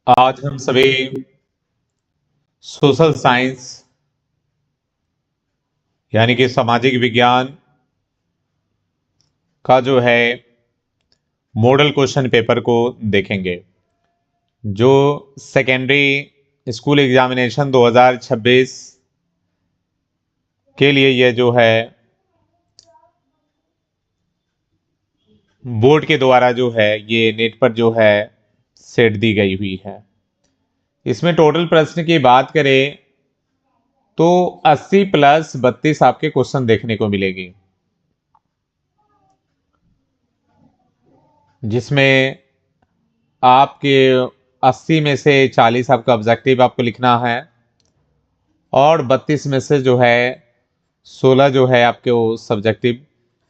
आज हम सभी सोशल साइंस यानी कि सामाजिक विज्ञान का जो है मॉडल क्वेश्चन पेपर को देखेंगे जो सेकेंडरी स्कूल एग्जामिनेशन 2026 के लिए ये जो है बोर्ड के द्वारा जो है ये नेट पर जो है सेट दी गई हुई है। इसमें टोटल प्रश्न की बात करें तो 80 प्लस 32 आपके क्वेश्चन देखने को मिलेगी, जिसमें आपके 80 में से 40 आपका ऑब्जेक्टिव आपको लिखना है और 32 में से जो है 16 जो है आपके वो सब्जेक्टिव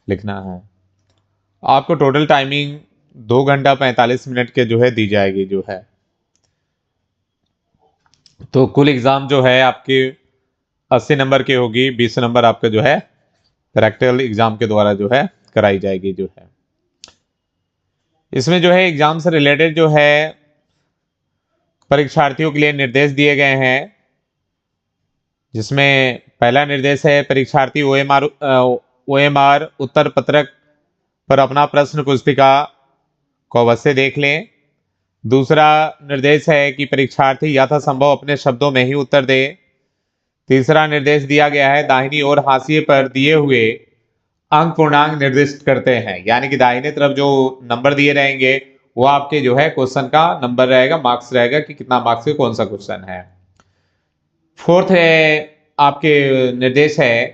लिखना है। आपको टोटल टाइमिंग 2 घंटा 45 मिनट के जो है दी जाएगी जो है। तो कुल एग्जाम जो है आपके 80 नंबर की होगी, 20 नंबर आपका जो है प्रैक्टिकल एग्जाम के द्वारा जो है कराई जाएगी जो है। इसमें जो है एग्जाम से रिलेटेड जो है परीक्षार्थियों के लिए निर्देश दिए गए हैं, जिसमें पहला निर्देश है परीक्षार्थी ओएमआर उत्तर पत्रक पर अपना प्रश्न पुस्तिका को अवश्य देख लें। दूसरा निर्देश है कि परीक्षार्थी यथासंभव अपने शब्दों में ही उत्तर दे। तीसरा निर्देश दिया गया है दाहिनी ओर हाशिए पर दिए हुए अंक पूर्णांक निर्दिष्ट करते हैं, यानी कि दाहिने तरफ जो नंबर दिए रहेंगे वो आपके जो है क्वेश्चन का नंबर रहेगा, मार्क्स रहेगा कि कितना मार्क्स के कौन सा क्वेश्चन है। फोर्थ है आपके निर्देश है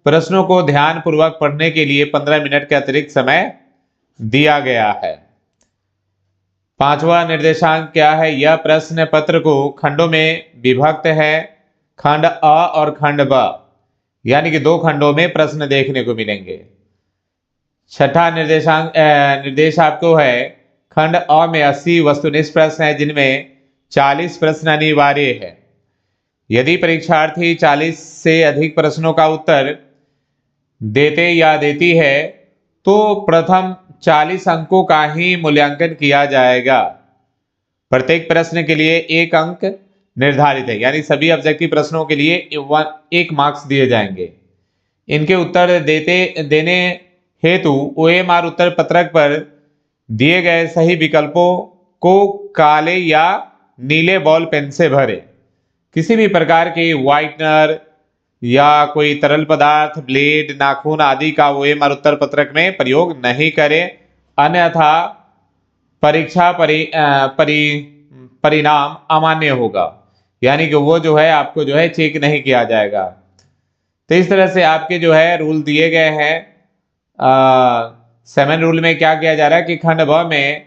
प्रश्नों को ध्यान पूर्वक पढ़ने के लिए 15 मिनट के अतिरिक्त समय दिया गया है। पांचवा निर्देशांक क्या है, यह प्रश्न पत्र को खंडों में विभक्त है, खंड अ और खंड ब, यानी कि 2 खंडों में प्रश्न देखने को मिलेंगे। छठा निर्देश आपको है खंड अ में 80 वस्तुनिष्ठ प्रश्न है, जिनमें 40 प्रश्न अनिवार्य है। यदि परीक्षार्थी 40 से अधिक प्रश्नों का उत्तर देते या देती है तो प्रथम 40 अंकों का ही मूल्यांकन किया जाएगा। प्रत्येक प्रश्न के लिए 1 अंक निर्धारित है, यानी सभी ऑब्जेक्टिव प्रश्नों के लिए 1 मार्क्स दिए जाएंगे। इनके उत्तर देने हेतु ओएमआर उत्तर पत्रक पर दिए गए सही विकल्पों को काले या नीले बॉल पेन से भरें। किसी भी प्रकार के व्हाइटनर या कोई तरल पदार्थ, ब्लेड, नाखून आदि का ओएमआर उत्तर पत्रक में प्रयोग नहीं करें, अन्यथा परीक्षा परिणाम अमान्य होगा, यानी कि वो जो है आपको जो है चेक नहीं किया जाएगा। तो इस तरह से आपके जो है रूल दिए गए हैं। 7 रूल में क्या किया जा रहा है कि खंड ब में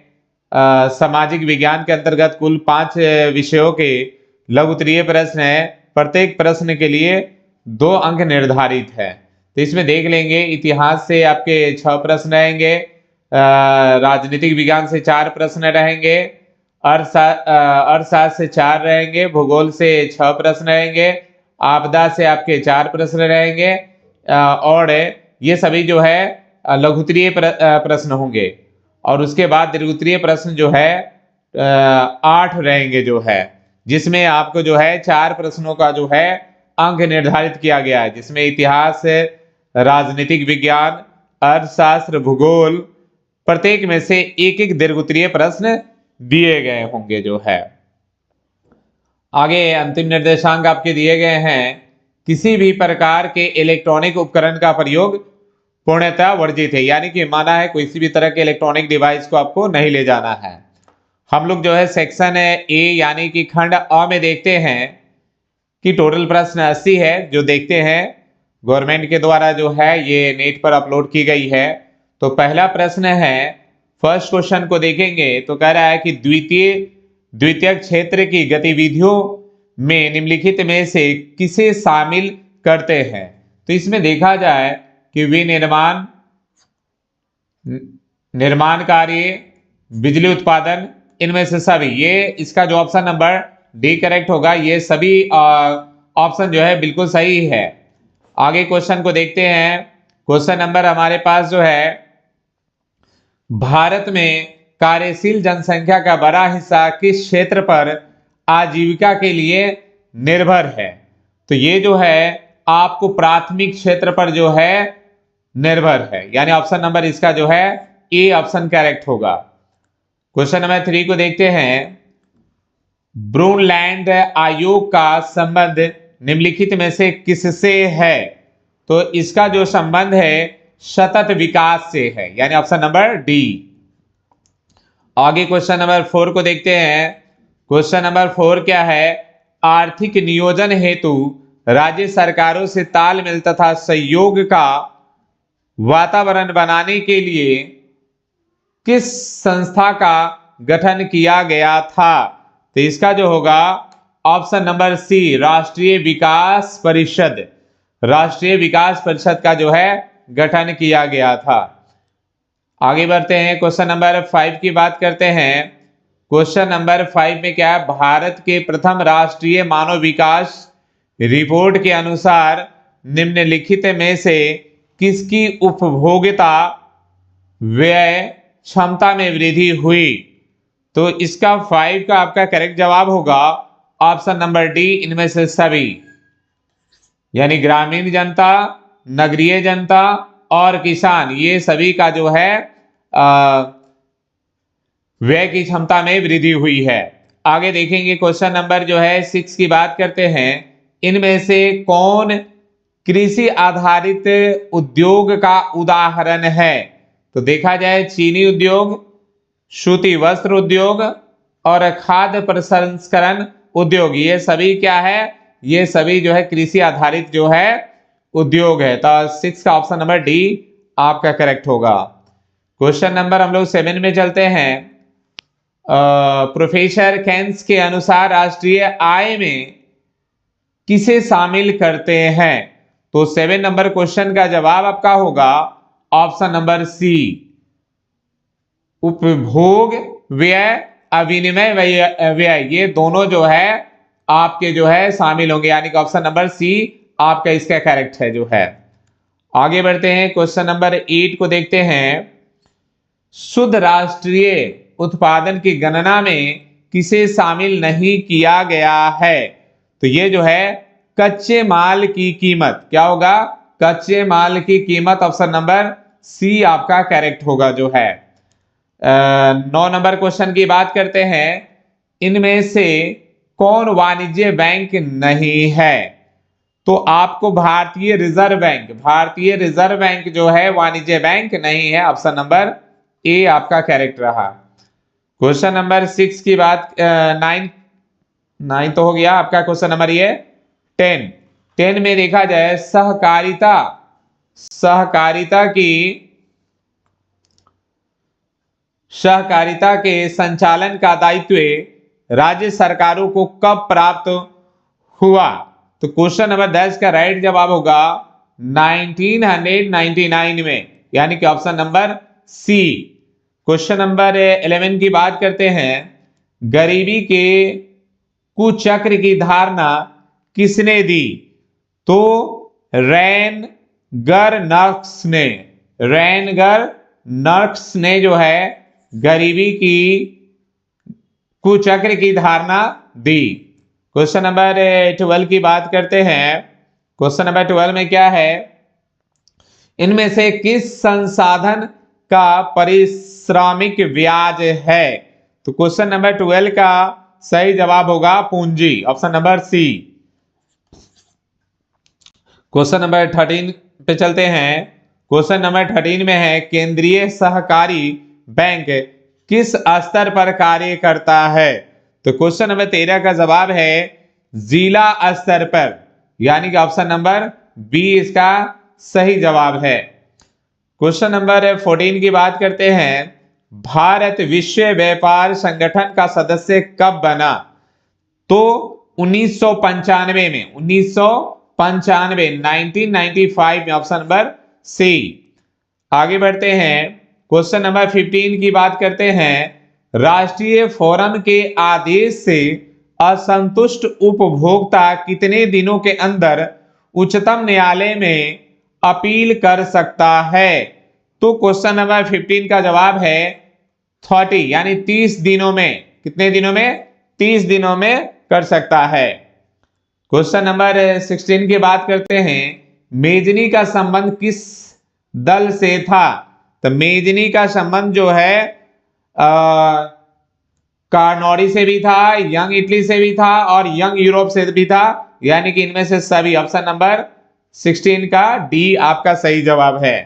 सामाजिक विज्ञान के अंतर्गत कुल 5 विषयों के लघु उत्तरीय प्रश्न है। प्रत्येक प्रश्न के लिए 2 अंक निर्धारित है। तो इसमें देख लेंगे इतिहास से आपके 6 प्रश्न रहेंगे, राजनीतिक विज्ञान से 4 प्रश्न रहेंगे, अर्थशास्त्र से 4 रहेंगे, भूगोल से 6 प्रश्न रहेंगे, आपदा से आपके 4 प्रश्न रहेंगे, और ये सभी जो है लघु उत्तरीय प्रश्न होंगे। और उसके बाद दीर्घ उत्तरीय प्रश्न जो है 8 रहेंगे जो है, जिसमें आपको जो है 4 प्रश्नों का जो है अंक निर्धारित किया गया है, जिसमें इतिहास, राजनीतिक विज्ञान, अर्थशास्त्र, भूगोल, प्रत्येक में से 1 दीर्घ उत्तरीय प्रश्न दिए गए होंगे जो है। आगे अंतिम निर्देशांक आपके दिए गए हैं, किसी भी प्रकार के इलेक्ट्रॉनिक उपकरण का प्रयोग पूर्णतः वर्जित है, यानी कि माना है किसी भी तरह के इलेक्ट्रॉनिक डिवाइस को आपको नहीं ले जाना है। हम लोग जो है सेक्शन ए यानी कि खंड अ में देखते हैं कि टोटल प्रश्न 80 है, जो देखते हैं गवर्नमेंट के द्वारा जो है ये नेट पर अपलोड की गई है। तो पहला प्रश्न है, फर्स्ट क्वेश्चन को देखेंगे तो कह रहा है कि द्वितीयक क्षेत्र की गतिविधियों में निम्नलिखित में से किसे शामिल करते हैं। तो इसमें देखा जाए कि विनिर्माण, निर्माण कार्य, बिजली उत्पादन, इनमें से सभी, ये इसका जो ऑप्शन नंबर डी करेक्ट होगा। ये सभी ऑप्शन जो है बिल्कुल सही है। आगे क्वेश्चन को देखते हैं। क्वेश्चन नंबर हमारे पास जो है, भारत में कार्यशील जनसंख्या का बड़ा हिस्सा किस क्षेत्र पर आजीविका के लिए निर्भर है। तो ये जो है आपको प्राथमिक क्षेत्र पर जो है निर्भर है, यानी ऑप्शन नंबर इसका जो है ए ऑप्शन करेक्ट होगा। क्वेश्चन नंबर 3 को देखते हैं। ब्रूनलैंड आयोग का संबंध निम्नलिखित में से किससे है? तो इसका जो संबंध है सतत विकास से है, यानी ऑप्शन नंबर डी। आगे क्वेश्चन नंबर 4 को देखते हैं। क्वेश्चन नंबर 4 क्या है? आर्थिक नियोजन हेतु राज्य सरकारों से तालमेल तथा सहयोग का वातावरण बनाने के लिए किस संस्था का गठन किया गया था? तो इसका जो होगा ऑप्शन नंबर सी, राष्ट्रीय विकास परिषद। राष्ट्रीय विकास परिषद का जो है गठन किया गया था। आगे बढ़ते हैं, क्वेश्चन नंबर 5 की बात करते हैं। क्वेश्चन नंबर 5 में क्या है? भारत के प्रथम राष्ट्रीय मानव विकास रिपोर्ट के अनुसार निम्नलिखित में से किसकी उपभोक्ता व्यय क्षमता में वृद्धि हुई? तो इसका 5 का आपका करेक्ट जवाब होगा ऑप्शन नंबर डी, इनमें से सभी, यानी ग्रामीण जनता, नगरीय जनता और किसान, ये सभी का जो है व्यय की क्षमता में वृद्धि हुई है। आगे देखेंगे क्वेश्चन नंबर जो है 6 की बात करते हैं। इनमें से कौन कृषि आधारित उद्योग का उदाहरण है? तो देखा जाए चीनी उद्योग, सूती वस्त्र उद्योग और खाद्य प्रसंस्करण उद्योग, ये सभी क्या है? ये सभी जो है कृषि आधारित जो है उद्योग है। तो 6 का ऑप्शन नंबर डी आपका करेक्ट होगा। क्वेश्चन नंबर हम लोग 7 में चलते हैं। प्रोफेसर केन्स के अनुसार राष्ट्रीय आय में किसे शामिल करते हैं? तो 7 नंबर क्वेश्चन का जवाब आपका होगा ऑप्शन नंबर सी, उपभोग व्यय, अविनिमय व्यय, ये दोनों जो है आपके जो है शामिल होंगे, यानी कि ऑप्शन नंबर सी आपका इसका करेक्ट है जो है। आगे बढ़ते हैं, क्वेश्चन नंबर 8 को देखते हैं। शुद्ध राष्ट्रीय उत्पादन की गणना में किसे शामिल नहीं किया गया है? तो ये जो है कच्चे माल की कीमत, क्या होगा? कच्चे माल की कीमत, ऑप्शन नंबर सी आपका करेक्ट होगा जो है। 9 नंबर क्वेश्चन की बात करते हैं। इनमें से कौन वाणिज्य बैंक नहीं है? तो आपको भारतीय रिजर्व बैंक जो है वाणिज्य बैंक नहीं है, ऑप्शन नंबर ए आपका करेक्ट रहा। क्वेश्चन नंबर 6 की बात 9 तो हो गया आपका। क्वेश्चन नंबर ये 10 में देखा जाए सहकारिता के संचालन का दायित्व राज्य सरकारों को कब प्राप्त हुआ? तो क्वेश्चन नंबर 10 का राइट जवाब होगा 1999 में, यानी कि option number C. Question number 11 की बात करते हैं। गरीबी के कुचक्र की धारणा किसने दी? तो रैनगर नक्स ने जो है गरीबी की कुचक्र की धारणा दी। क्वेश्चन नंबर 12 की बात करते हैं। क्वेश्चन नंबर 12 में क्या है? इनमें से किस संसाधन का पारिश्रमिक ब्याज है? तो क्वेश्चन नंबर 12 का सही जवाब होगा पूंजी, option number C. Question number 13 पे चलते हैं। क्वेश्चन नंबर 13 में है केंद्रीय सहकारी बैंक किस स्तर पर कार्य करता है? तो क्वेश्चन नंबर 13 का जवाब है जिला स्तर पर, यानी कि ऑप्शन नंबर बी इसका सही जवाब है। क्वेश्चन नंबर 14 की बात करते हैं। भारत विश्व व्यापार संगठन का सदस्य कब बना? तो 1995 में, 1995 में, ऑप्शन नंबर सी। आगे बढ़ते हैं, क्वेश्चन नंबर 15 की बात करते हैं। राष्ट्रीय फोरम के आदेश से असंतुष्ट उपभोक्ता कितने दिनों के अंदर उच्चतम न्यायालय में अपील कर सकता है? तो क्वेश्चन नंबर 15 का जवाब है 30, यानी 30 दिनों में। कितने दिनों में? 30 दिनों में कर सकता है। क्वेश्चन नंबर 16 की बात करते हैं। मेजनी का संबंध किस दल से था? तो मेजनी का संबंध जो है कार्नोरी से भी था, यंग इटली से भी था और यंग यूरोप से भी था, यानी कि इनमें से सभी। ऑप्शन नंबर 16 का डी आपका सही जवाब है।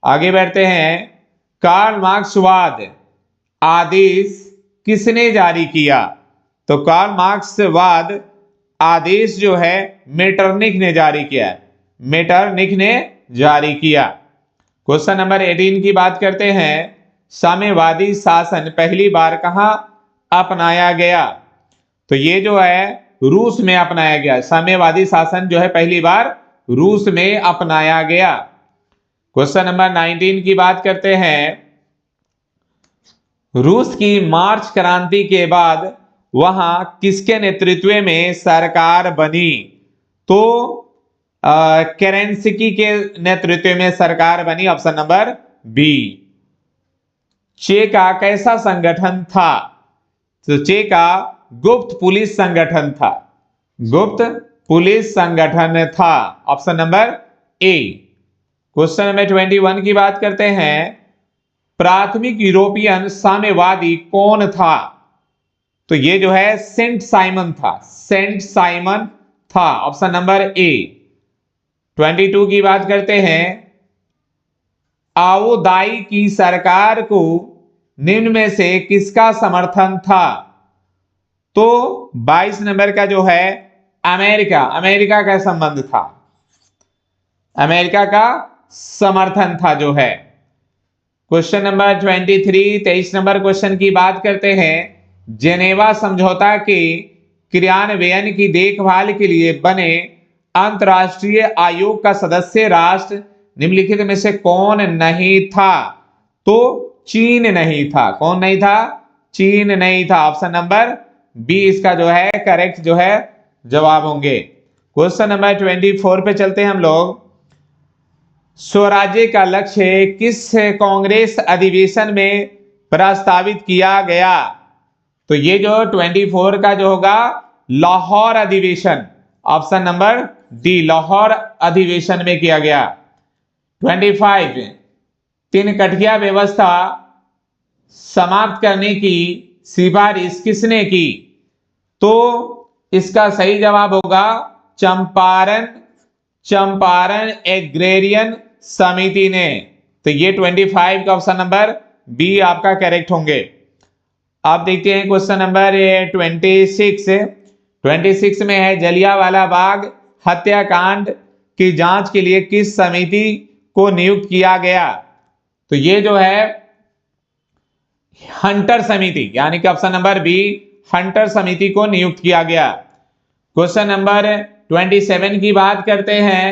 आगे बढ़ते हैं। कार्ल मार्क्सवाद आदेश किसने जारी किया? तो कार्ल मार्क्सवाद आदेश जो है मेटरनिख ने जारी किया। मेटरनिख ने जारी किया। क्वेश्चन नंबर 18 की बात करते हैं। साम्यवादी शासन पहली बार कहां अपनाया गया? तो ये जो है रूस में अपनाया गया। साम्यवादी शासन जो है पहली बार रूस में अपनाया गया। क्वेश्चन नंबर 19 की बात करते हैं। रूस की मार्च क्रांति के बाद वहां किसके नेतृत्व में सरकार बनी? तो केरेंस्की के नेतृत्व में सरकार बनी। Option number B. चे का कैसा संगठन था? तो चे का गुप्त पुलिस संगठन था। गुप्त पुलिस संगठन था। Option number A. Question number 21 की बात करते हैं। प्राथमिक यूरोपियन साम्यवादी कौन था? तो ये जो है सेंट साइमन था। सेंट साइमन था। Option number A. 22 की बात करते हैं। आओ दाई की सरकार को निम्न में से किसका समर्थन था? तो 22 नंबर का जो है अमेरिका का संबंध था। अमेरिका का समर्थन था जो है। क्वेश्चन नंबर 23 23 नंबर क्वेश्चन की बात करते हैं। जेनेवा समझौता के क्रियान्वयन की देखभाल के लिए बने अंतर्राष्ट्रीय आयोग का सदस्य राष्ट्र निम्नलिखित में से कौन नहीं था? तो चीन नहीं था। कौन नहीं था? चीन नहीं था। ऑप्शन नंबर बी इसका जो है करेक्ट जो है जवाब होंगे। क्वेश्चन नंबर 24 पे चलते हैं हम लोग। स्वराज्य का लक्ष्य किस कांग्रेस अधिवेशन में प्रस्तावित किया गया? तो ये जो 24 का जो होगा लाहौर अधिवेशन। ऑप्शन नंबर डी लाहौर अधिवेशन में किया गया। 25 तीन कठिया व्यवस्था समाप्त करने की सिफारिश किसने की? तो इसका सही जवाब होगा चंपारण एग्रेरियन समिति ने। तो ये 25 का ऑप्शन नंबर बी आपका करेक्ट होंगे। आप देखते हैं क्वेश्चन नंबर 26 में है जलियांवाला बाग हत्याकांड की जांच के लिए किस समिति को नियुक्त किया गया? तो ये जो है हंटर समिति, यानी कि ऑप्शन नंबर बी हंटर समिति को नियुक्त किया गया। क्वेश्चन नंबर 27 की बात करते हैं।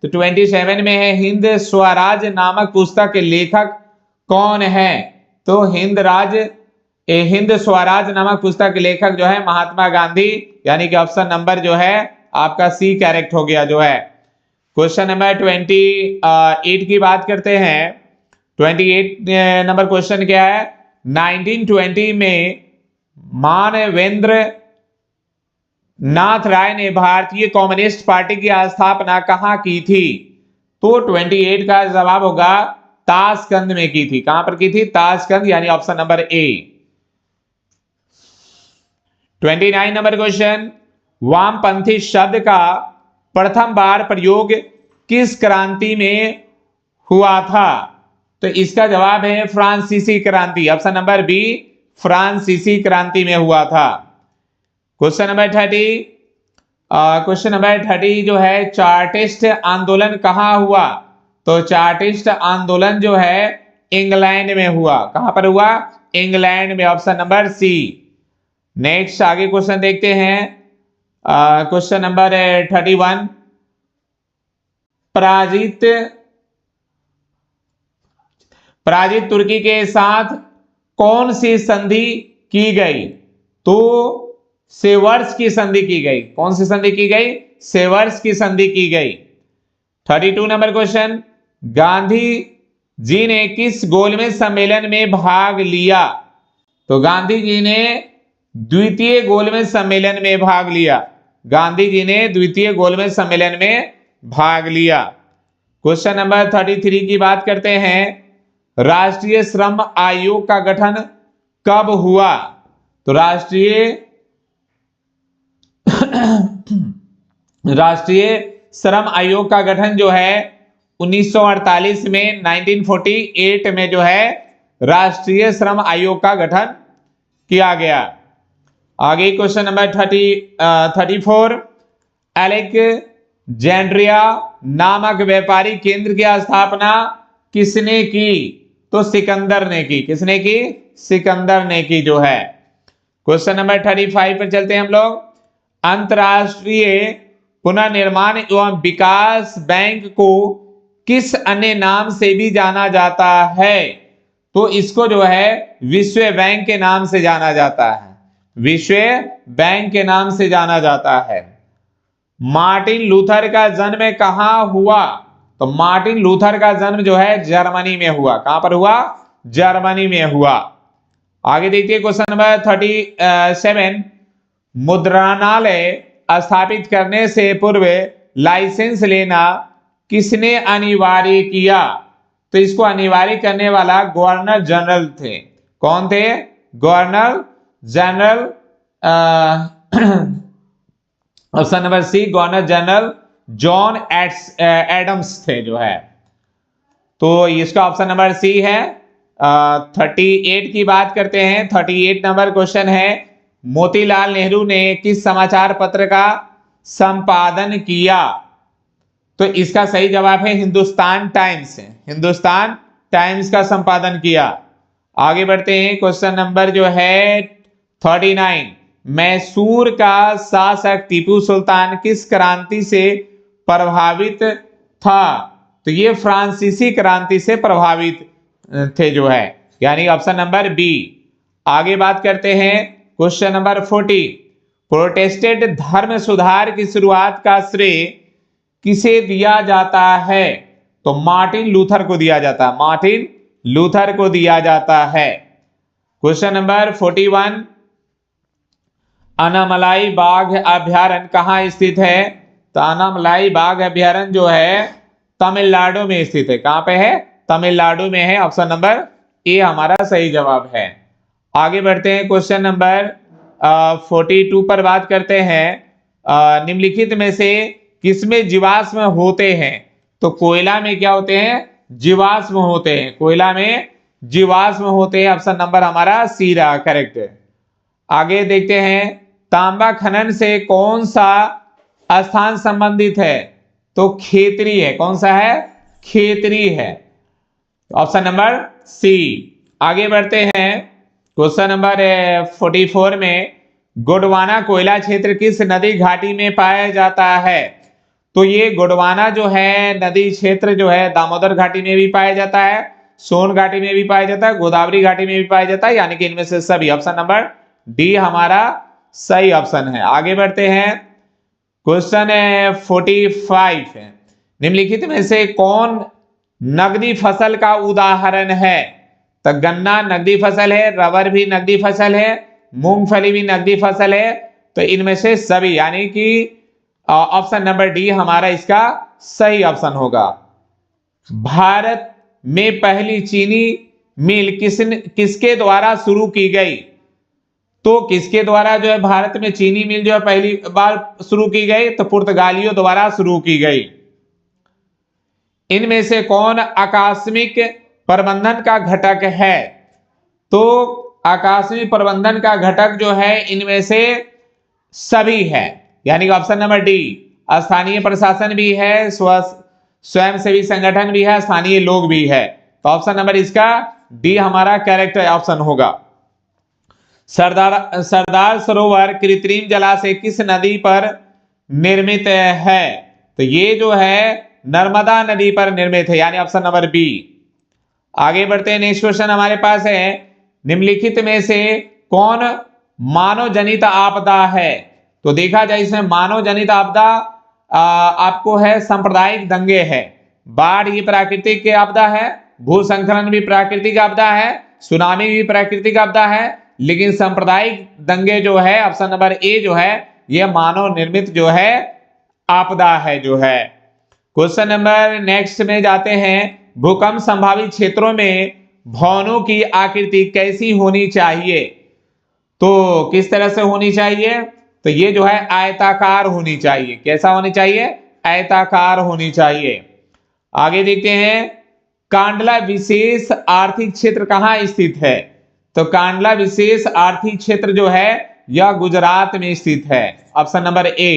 तो 27 में है हिंद स्वराज नामक पुस्तक के लेखक कौन है? तो हिंद स्वराज नामक पुस्तक के लेखक जो है महात्मा गांधी, यानी कि ऑप्शन नंबर जो है आपका सी करेक्ट हो गया जो है। क्वेश्चन नंबर 28 की बात करते हैं। 28 नंबर क्वेश्चन क्या है? 1920 में मानवेंद्र नाथ राय ने भारतीय कम्युनिस्ट पार्टी की स्थापना कहां की थी? तो 28 का जवाब होगा ताशकंद में की थी। कहां पर की थी? ताशकंद, यानी option number A. 29 number question. वामपंथी शब्द का प्रथम बार प्रयोग किस क्रांति में हुआ था? तो इसका जवाब है फ्रांसीसी क्रांति। ऑप्शन नंबर बी फ्रांसीसी क्रांति में हुआ था। क्वेश्चन नंबर 30 जो है चार्टिस्ट आंदोलन कहां हुआ? तो चार्टिस्ट आंदोलन जो है इंग्लैंड में हुआ। कहां पर हुआ? इंग्लैंड में। Option number C. नेक्स्ट आगे क्वेश्चन देखते हैं। क्वेश्चन नंबर 31 पराजित तुर्की के साथ कौन सी संधि की गई? तो सेवर्स की संधि की गई। कौन सी संधि की गई? सेवर्स की संधि की गई। 32 नंबर क्वेश्चन। गांधी जी ने किस गोलमेज सम्मेलन में भाग लिया? तो गांधी जी ने द्वितीय गोलमेज सम्मेलन में भाग लिया? गांधी जी ने द्वितीय गोलमेज सम्मेलन में भाग लिया। क्वेश्चन नंबर 33 की बात करते हैं। राष्ट्रीय श्रम आयोग का गठन कब हुआ? तो राष्ट्रीय श्रम आयोग का गठन जो है 1948 में, 1948 में जो है राष्ट्रीय श्रम आयोग का गठन किया गया। आगे क्वेश्चन नंबर 34, अलेक्जेंड्रिया नामक व्यापारी केंद्र की स्थापना किसने की? तो सिकंदर ने की। किसने की? सिकंदर ने की जो है। क्वेश्चन नंबर 35 पर चलते हैं हम लोग। अंतरराष्ट्रीय पुनर्निर्माण एवं विकास बैंक को किस अन्य नाम से भी जाना जाता है? तो इसको जो है विश्व बैंक के नाम से जाना जाता है। विश्व बैंक के नाम से जाना जाता है। मार्टिन लूथर का जन्म कहां हुआ? तो मार्टिन लूथर का जन्म जो है जर्मनी में हुआ। कहां पर हुआ? जर्मनी में हुआ। आगे देखिए क्वेश्चन नंबर 37, मुद्रणालय स्थापित करने से पूर्व लाइसेंस लेना किसने अनिवार्य किया? तो इसको अनिवार्य करने वाला गवर्नर जनरल थे। कौन थे? Governor general, option number C, governor general John Adams थे जो है। तो इसका ऑप्शन नंबर सी है। 38 की बात करते हैं। 38 नंबर क्वेश्चन है, मोतीलाल नेहरू ने किस समाचार पत्र का संपादन किया? तो इसका सही जवाब है हिंदुस्तान टाइम्स। हिंदुस्तान टाइम्स का संपादन किया। आगे बढ़ते हैं। क्वेश्चन नंबर जो है 39, मैसूर का शासक टीपू सुल्तान किस क्रांति से प्रभावित था? तो ये फ्रांसीसी क्रांति से प्रभावित थे जो है, यानी ऑप्शन नंबर बी। आगे बात करते हैं क्वेश्चन नंबर 40, प्रोटेस्टेंट धर्म सुधार की शुरुआत का श्रेय किसे दिया जाता है? तो मार्टिन लूथर को दिया जाता है। मार्टिन लूथर को दिया जाता है। क्वेश्चन नंबर 41, अनामलाई बाघ अभ्यारण्य कहां स्थित है? तो अनामलाई बाघ अभ्यारण्य जो है तमिलनाडु में स्थित है। कहां पे है? तमिलनाडु में है। ऑप्शन नंबर ए हमारा सही जवाब है। आगे बढ़ते हैं। क्वेश्चन नंबर 42 पर बात करते हैं। निम्नलिखित में से किसमें जीवाश्म होते हैं? तो कोयला में क्या होते हैं? जीवाश्म होते हैं। कोयला में जीवाश्म होते हैं। ऑप्शन नंबर हमारा सी रहा करेक्ट है। आगे देखते हैं, तांबा खनन से कौन सा स्थान संबंधित है? तो खेतरी है। कौन सा है? खेतरी है। Option number C. आगे बढ़ते हैं। क्वेश्चन नंबर 44 में, गोंडवाना कोयला क्षेत्र किस नदी घाटी में पाया जाता है? तो ये गोंडवाना जो है नदी क्षेत्र जो है दामोदर घाटी में भी पाया जाता है, सोन घाटी में भी पाया जाता है, गोदावरी घाटी में भी पाया जाता है, यानी कि इनमें से सभी। ऑप्शन नंबर डी हमारा सही ऑप्शन है। आगे बढ़ते हैं। क्वेश्चन 45 है, निम्नलिखित में से कौन नकदी फसल का उदाहरण है? तो गन्ना नकदी फसल है, रबर भी नकदी फसल है, मूंगफली भी नकदी फसल है। तो इनमें से सभी, यानी कि ऑप्शन नंबर डी हमारा इसका सही ऑप्शन होगा। भारत में पहली चीनी मिल किसके द्वारा शुरू की गई? तो किसके द्वारा जो है भारत में चीनी मिल जो है पहली बार शुरू की गई? तो पुर्तगालियों द्वारा शुरू की गई। इनमें से कौन आकस्मिक प्रबंधन का घटक है? तो आकस्मिक प्रबंधन का घटक जो है इनमें से सभी है, यानी कि ऑप्शन नंबर डी। स्थानीय प्रशासन भी है, स्वयंसेवी संगठन भी है, स्थानीय लोग भी है। तो ऑप्शन नंबर इसका डी हमारा करेक्ट ऑप्शन होगा। सरदार सरोवर कृत्रिम जलाशय किस नदी पर निर्मित है? तो ये जो है नर्मदा नदी पर निर्मित है, यानी ऑप्शन नंबर बी। आगे बढ़ते हैं। नेक्स्ट क्वेश्चन हमारे पास है, निम्नलिखित में से कौन मानव जनित आपदा है? तो देखा जाए इसमें मानव जनित आपदा आपको है सांप्रदायिक दंगे है, बाढ़ ये प्राकृतिक आपदा है, भूस्खलन भी प्राकृतिक आपदा है, सुनामी भी प्राकृतिक आपदा है, लेकिन सांप्रदायिक दंगे जो है ऑप्शन नंबर ए जो है ये मानव निर्मित जो है आपदा है जो है। क्वेश्चन नंबर नेक्स्ट में जाते हैं, भूकंप संभावित क्षेत्रों में भवनों की आकृति कैसी होनी चाहिए? तो किस तरह से होनी चाहिए? तो ये जो है आयताकार होनी चाहिए। कैसा होनी चाहिए? आयताकार होनी चाहिए। आगे देखते हैं, कांडला विशेष आर्थिक क्षेत्र कहाँ स्थित है? तो कांडला विशेष आर्थिक क्षेत्र जो है यह गुजरात में स्थित है, option number A.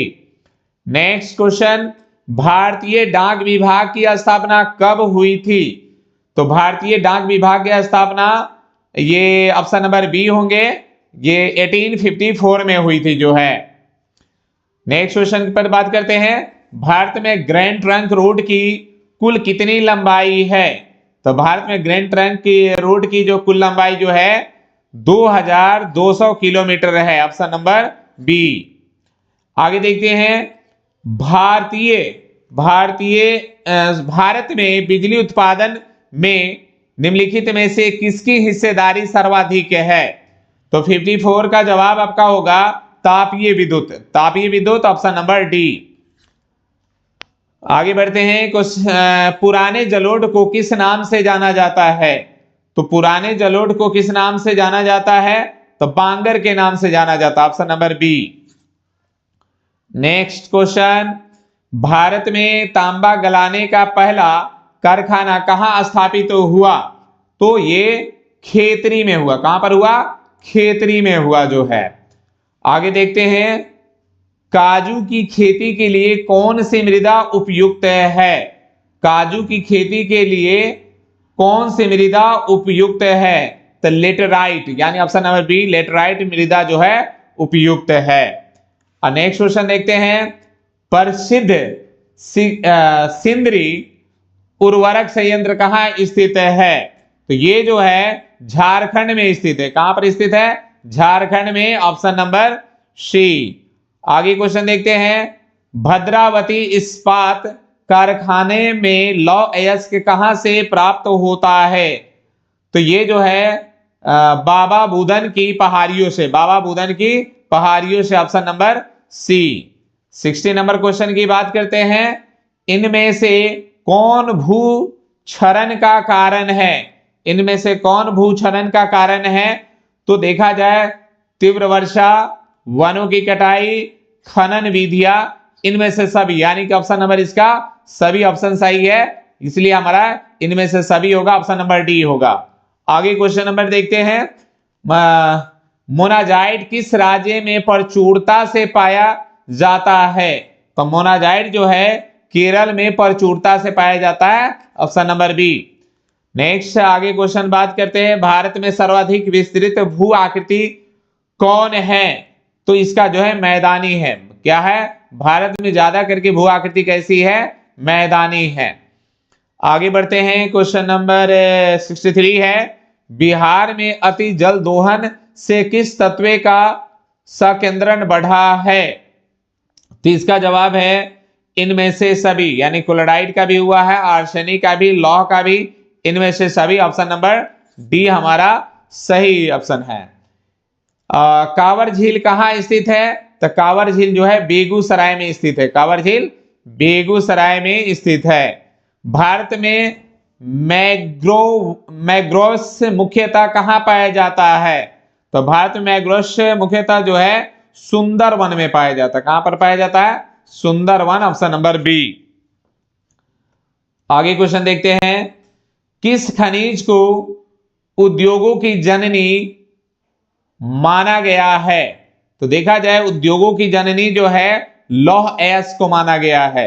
Next question, भारतीय डाक विभाग की स्थापना कब हुई थी? तो भारतीय डाक विभाग की स्थापना ये ऑप्शन नंबर बी होंगे, ये 1854 में हुई थी जो है। नेक्स्ट क्वेश्चन पर बात करते हैं, भारत में ग्रैंड ट्रंक रोड की कुल कितनी लंबाई है? तो भारत में ग्रैंड ट्रंक की रोड की जो कुल लंबाई जो है 2200 किलोमीटर है, ऑप्शन नंबर बी। आगे देखते हैं, भारत में बिजली उत्पादन में निम्नलिखित में से किसकी हिस्सेदारी सर्वाधिक है? तो 54 का जवाब आपका होगा तापीय विद्युत। तापीय विद्युत ऑप्शन नंबर डी। आगे बढ़ते हैं, कुछ पुराने जलोढ़ को किस नाम से जाना जाता है? तो पुराने जलोढ़ को किस नाम से जाना जाता है? तो बांगर के नाम से जाना जाता है, option number B. Next question, Bharat में तांबा गलाने का पहला कारखाना कहां स्थापित हुआ? तो ये खेतरी में हुआ। कहां पर हुआ? खेतरी में हुआ जो है। आगे देखते हैं, काजू की खेती के लिए कौन सी मृदा उपयुक्त है? काजू की खेती के लिए कौन सी मृदा उपयुक्त है? तो लेटराइट, यानी ऑप्शन नंबर बी, लेटराइट मृदा जो है उपयुक्त है। और नेक्स्ट क्वेश्चन देखते हैं, प्रसिद्ध सिंदरी उर्वरक संयंत्र कहां स्थित है? तो ये जो है झारखंड में स्थित है। कहां पर स्थित है? झारखंड में, ऑप्शन नंबर सी। आगे क्वेश्चन देखते हैं, भद्रावती इस्पात कारखाने में लौह अयस्क कहां से प्राप्त होता है? तो ये जो है बाबा बुदन की पहाड़ियों से, बाबा बुदन की पहाड़ियों से, option number C. 60 number question की बात करते हैं, इनमें से कौन भूक्षरण का कारण है? इनमें से कौन भूक्षरण का कारण है? तो देखा जाए तीव्र वर्षा, वनों की कटाई, खनन विधियां, इनमें से सभी, यानी कि ऑप्शन नंबर इसका सभी ऑप्शन सही है, इसलिए हमारा इनमें से सभी होगा, ऑप्शन नंबर डी होगा। आगे क्वेश्चन नंबर देखते हैं, मोनाजाइट किस राज्य में प्रचुरता से पाया जाता है? तो मोनाजाइट जो है केरल में प्रचुरता से पाया जाता है, ऑप्शन नंबर बी। नेक्स्ट आगे क्वेश्चन बात करते हैं, भारत में सर्वाधिक विस्तृत भू आकृति कौन है? तो इसका जो है मैदानी है। क्या है? भारत में ज्यादा करके भू आकृति कैसी है? मैदानी है। आगे बढ़ते हैं, क्वेश्चन नंबर 63 है, बिहार में अति जल दोहन से किस तत्व का संकेंद्रण बढ़ा है? तो इसका जवाब है इनमें से सभी, यानी क्लोराइड का भी हुआ है, आर्सेनिक का भी, लौह का भी, इनमें से सभी, ऑप्शन नंबर डी हमारा सही ऑप्शन है। कांवर झील कहां स्थित है? तो कांवर झील जो है बेगूसराय में स्थित है। कांवर झील बेगूसराय में स्थित है। भारत में मैंग्रोव्स मुख्यतः कहां पाया जाता है? तो भारत में मैंग्रोव्स मुख्यतः जो है सुंदरवन में पाया जाता है। कहां पर पाया जाता है? Sundarban, option number B. आगे क्वेश्चन देखते हैं, किस खनिज को उद्योगों की जननी माना गया है? तो देखा जाए उद्योगों की जननी जो है लौह अयस्क को माना गया है।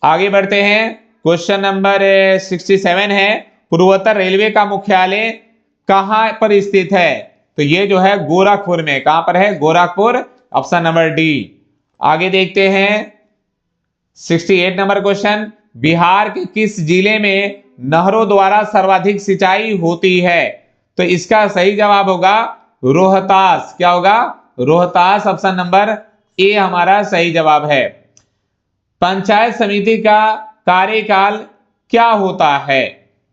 आगे बढ़ते हैं, क्वेश्चन नंबर 67 है, पूर्वोत्तर रेलवे का मुख्यालय कहां पर स्थित है? तो ये जो है गोरखपुर में। कहां पर है? Gorakhpur, option number D. आगे देखते हैं 68 नंबर क्वेश्चन, बिहार के किस जिले में नहरों द्वारा सर्वाधिक सिंचाई होती है? तो इसका सही जवाब होगा रोहतास। क्या होगा? रोहतास, ऑप्शन नंबर ए हमारा सही जवाब है। पंचायत समिति का कार्यकाल क्या होता है?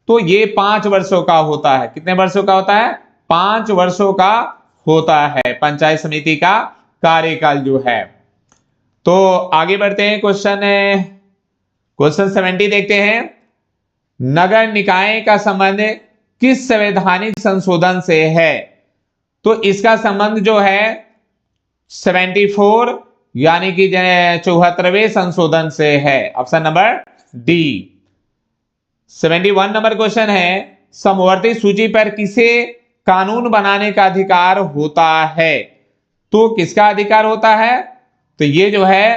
तो ये 5 वर्षों का होता है। कितने वर्षों का होता है? 5 वर्षों का होता है पंचायत समिति का कार्यकाल जो है। तो आगे बढ़ते हैं, क्वेश्चन 70 देखते हैं। नगर निकाय का संबंध किस संवैधानिक संशोधन से है? तो इसका संबंध जो है 74 यानी कि 74वें संशोधन से है। Option number D. 71 number question है, समवर्ती सूची पर किसे कानून बनाने का अधिकार होता है? तो किसका अधिकार होता है? तो ये जो है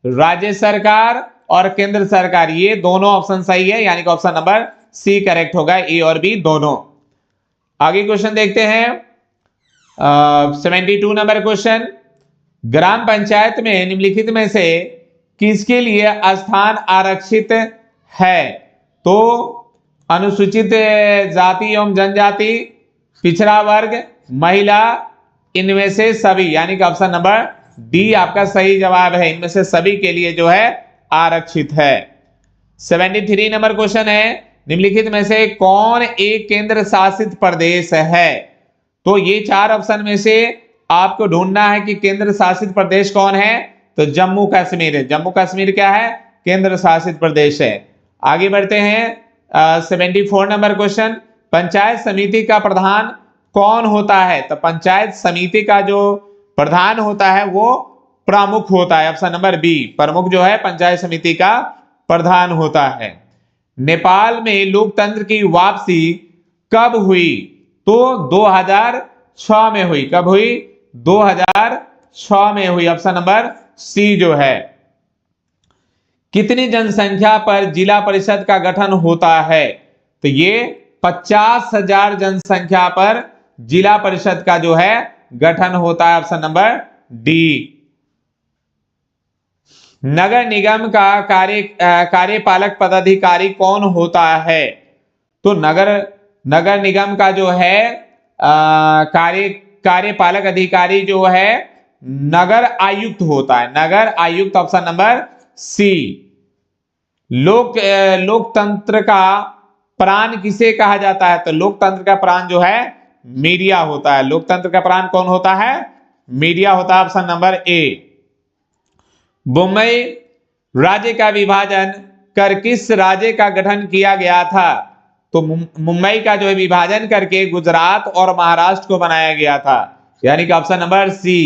राज्य सरकार और केंद्र सरकार, ये दोनों ऑप्शन सही है, यानी कि ऑप्शन नंबर सी करेक्ट होगा, ए और बी दोनों। आगे क्वेश्चन देखते हैं 72 नंबर क्वेश्चन, ग्राम पंचायत में निम्नलिखित में से किसके लिए स्थान आरक्षित है? तो अनुसूचित जाति एवं जनजाति, पिछड़ा वर्ग, महिला, इनमें से सभी, यानी कि ऑप्शन नंबर डी आपका सही जवाब है, इनमें से सभी के लिए जो है आरक्षित है। 73 नंबर क्वेश्चन है, निम्नलिखित में से कौन एक केंद्र शासित प्रदेश है? तो ये 4 ऑप्शन में से आपको ढूंढना है कि केंद्र शासित प्रदेश कौन है। तो जम्मू कश्मीर है। जम्मू कश्मीर क्या है? केंद्र शासित प्रदेश है। आगे बढ़ते हैं 74 नंबर क्वेश्चन, पंचायत समिति का प्रधान कौन होता है? तो पंचायत समिति का जो प्रधान होता है वो प्रमुख होता है। ऑप्शन नंबर बी, प्रमुख जो है पंचायत समिति का प्रधान होता है। नेपाल में लोकतंत्र की वापसी कब हुई? तो 2006 में हुई। कब हुई? 2006 में हुई। ऑप्शन नंबर सी जो है। कितनी जनसंख्या पर जिला परिषद का गठन होता है? तो ये 50,000 जनसंख्या पर जिला परिषद का जो है गठन होता है। Option number D. नगर निगम का कार्यपालक पदाधिकारी कौन होता है? तो नगर निगम का जो है कार्यपालक अधिकारी जो है नगर आयुक्त होता है। नगर आयुक्त, ऑप्शन नंबर सी। लोकतंत्र का प्राण किसे कहा जाता है? तो लोकतंत्र का प्राण जो है मीडिया होता है। लोकतंत्र का प्राण कौन होता है? मीडिया होता है। Option number A. मुंबई राज्य का विभाजन कर किस राज्य का गठन किया गया था? तो मुंबई का जो है विभाजन करके गुजरात और महाराष्ट्र को बनाया गया था, यानी कि ऑप्शन नंबर सी,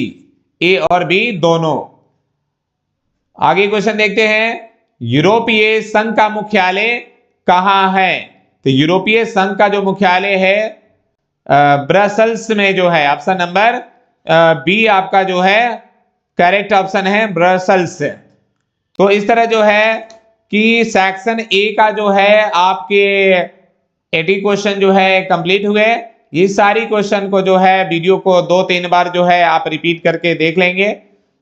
ए और बी दोनों। आगे क्वेश्चन देखते हैं, यूरोपीय संघ का मुख्यालय कहां है? तो यूरोपीय संघ का जो मुख्यालय है ब्रसेल्स में जो है। ऑप्शन नंबर बी आपका जो है करेक्ट ऑप्शन है, ब्रसेल्स। तो इस तरह जो है कि सेक्शन ए का जो है आपके 80 क्वेश्चन जो है कंप्लीट हुए। ये सारी क्वेश्चन को जो है वीडियो को 2-3 बार जो है आप रिपीट करके देख लेंगे,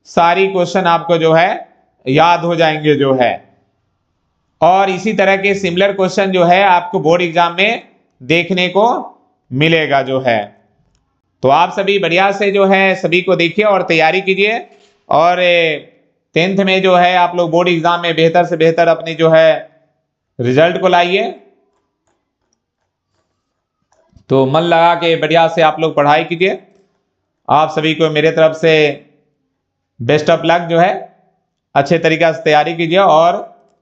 सारी क्वेश्चन आपको जो है याद हो जाएंगे जो है। और इसी तरह के सिमिलर क्वेश्चन जो है आपको बोर्ड एग्जाम में देखने को मिलेगा जो है। तो आप सभी बढ़िया से जो है सभी को देखिए और तैयारी कीजिए, और 10th में जो है आप लोग बोर्ड एग्जाम में बेहतर से बेहतर अपनी जो है रिजल्ट को लाइए। तो मन लगा के बढ़िया से आप लोग पढ़ाई कीजिए। आप सभी को मेरे तरफ से बेस्ट ऑफ लक जो है, अच्छे तरीके से तैयारी कीजिए और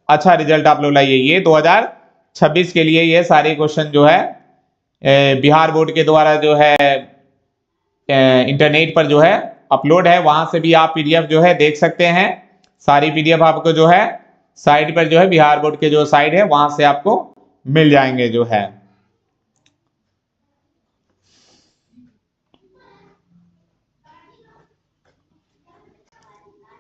अच्छा रिजल्ट आप लोग लाइए। ये 2026 के लिए ये सारे क्वेश्चन जो है बिहार बोर्ड के द्वारा जो है इंटरनेट पर जो है अपलोड है, वहां से भी आप पीडीएफ जो है देख सकते हैं। सारी पीडीएफ आपको जो है साइट पर जो है बिहार बोर्ड के जो साइट है वहां से आपको मिल जाएंगे जो है।